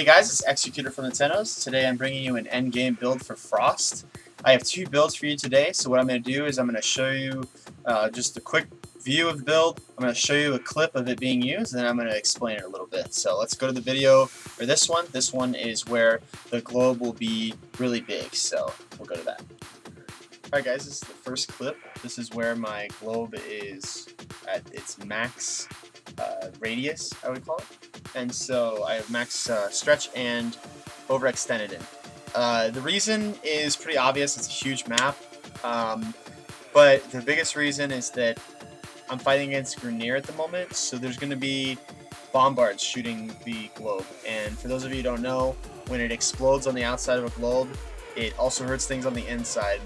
Hey guys, it's Xeqtr from the Tennos. Today I'm bringing you an endgame build for Frost. I have two builds for you today, so what I'm going to do is I'm going to show you just a quick view of the build. I'm going to show you a clip of it being used, and then I'm going to explain it a little bit. So let's go to the video for this one. This one is where the globe will be really big, so we'll go to that. Alright guys, this is the first clip. This is where my globe is at its max radius, I would call it. And so I have max stretch and overextended it. The reason is pretty obvious. It's a huge map, but the biggest reason is that I'm fighting against Grenier at the moment, so there's going to be bombards shooting the globe. And for those of you who don't know, when it explodes on the outside of a globe, it also hurts things on the inside.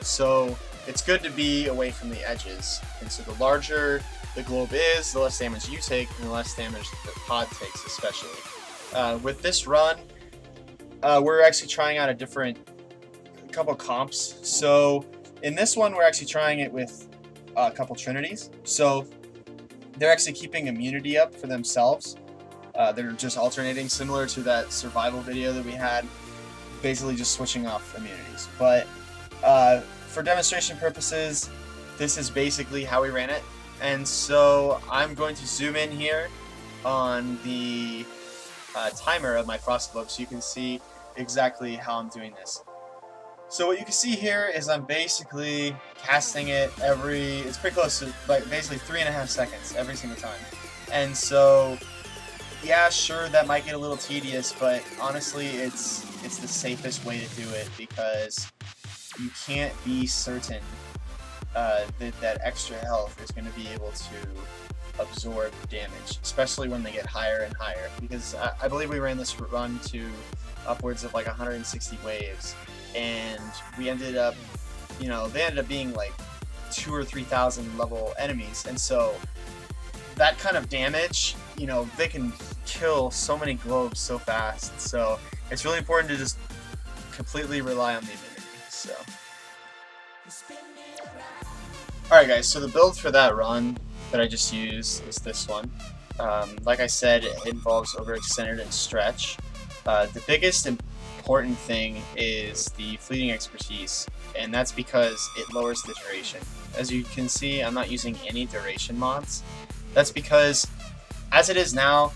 So it's good to be away from the edges. And so the larger the globe is, the less damage you take, and the less damage the pod takes, especially. With this run, we're actually trying out a couple comps. So in this one, we're actually trying it with a couple trinities. So they're actually keeping immunity up for themselves. They're just alternating, similar to that survival video that we had, basically just switching off immunities. But for demonstration purposes, this is basically how we ran it. And so I'm going to zoom in here on the timer of my Frost globe so you can see exactly how I'm doing this. So what you can see here is I'm basically casting it it's pretty close to like basically 3.5 seconds every single time. And so yeah, sure, that might get a little tedious, but honestly it's the safest way to do it, because you can't be certain that extra health is going to be able to absorb damage, especially when they get higher and higher, because I believe we ran this run to upwards of like 160 waves, and we ended up, they ended up being like 2,000 or 3,000 level enemies, and so that kind of damage, they can kill so many globes so fast, so it's really important to just completely rely on the immunity. So alright guys, so the build for that run that I just used is this one. Like I said, it involves overextended and stretch. The biggest important thing is the fleeting expertise, and that's because it lowers the duration. As you can see, I'm not using any duration mods. That's because, as it is now,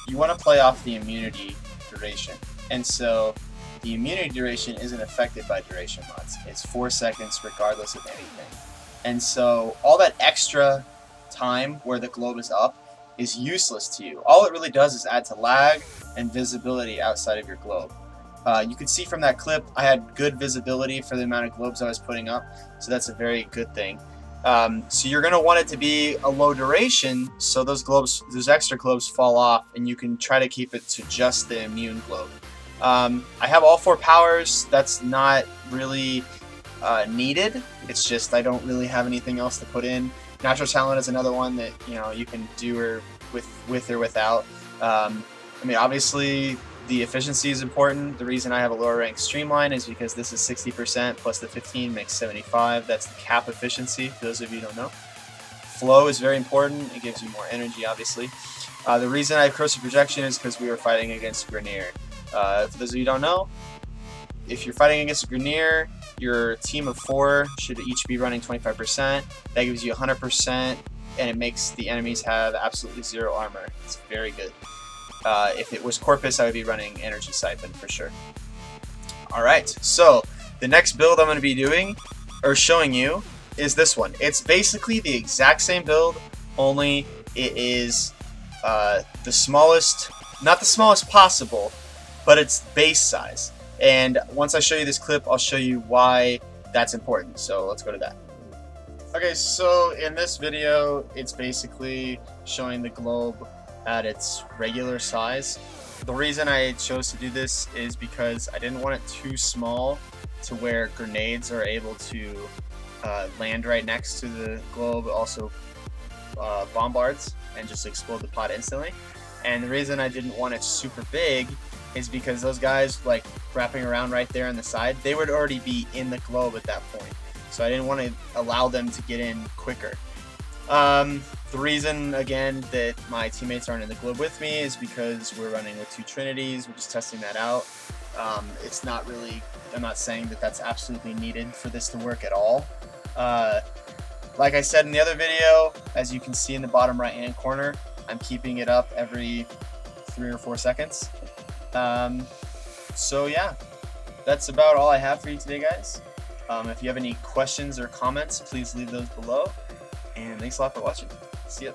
you want to play off the immunity duration. And so the immunity duration isn't affected by duration mods. It's 4 seconds regardless of anything. And so all that extra time where the globe is up is useless to you. All it really does is add to lag and visibility outside of your globe. You can see from that clip I had good visibility for the amount of globes I was putting up, so that's a very good thing. So you're going to want it to be a low duration, so those extra globes fall off, and you can try to keep it to just the immune globe. I have all 4 powers. That's not really needed. It's just I don't really have anything else to put in. Natural talent is another one that you can do with or without. I mean, obviously the efficiency is important. The reason I have a lower rank streamline is because this is 60% plus the 15 makes 75. That's the cap efficiency, for those of you who don't know. Flow is very important. It gives you more energy, obviously. The reason I have cursive projection is because we were fighting against Grenier. For those of you who don't know, if you're fighting against Grenier, your team of 4 should each be running 25%. That gives you 100%, and it makes the enemies have absolutely 0 armor. It's very good. If it was Corpus, I would be running Energy Siphon for sure. Alright, so the next build I'm going to be doing, or showing you, is this one. It's basically the exact same build, only it is the smallest, not the smallest possible, but it's base size. And once I show you this clip, I'll show you why that's important. So let's go to that. Okay, so in this video, it's basically showing the globe at its regular size. The reason I chose to do this is because I didn't want it too small to where grenades are able to land right next to the globe, also bombards, and just explode the pod instantly. And the reason I didn't want it super big is because those guys, like wrapping around right there on the side, they would already be in the globe at that point. So I didn't want to allow them to get in quicker. The reason, again, that my teammates aren't in the globe with me is because we're running with 2 Trinities. We're just testing that out. It's not really, I'm not saying that that's absolutely needed for this to work at all. Like I said in the other video, as you can see in the bottom right hand corner, I'm keeping it up every 3 or 4 seconds. So yeah, that's about all I have for you today, guys. If you have any questions or comments, please leave those below. And thanks a lot for watching. See ya.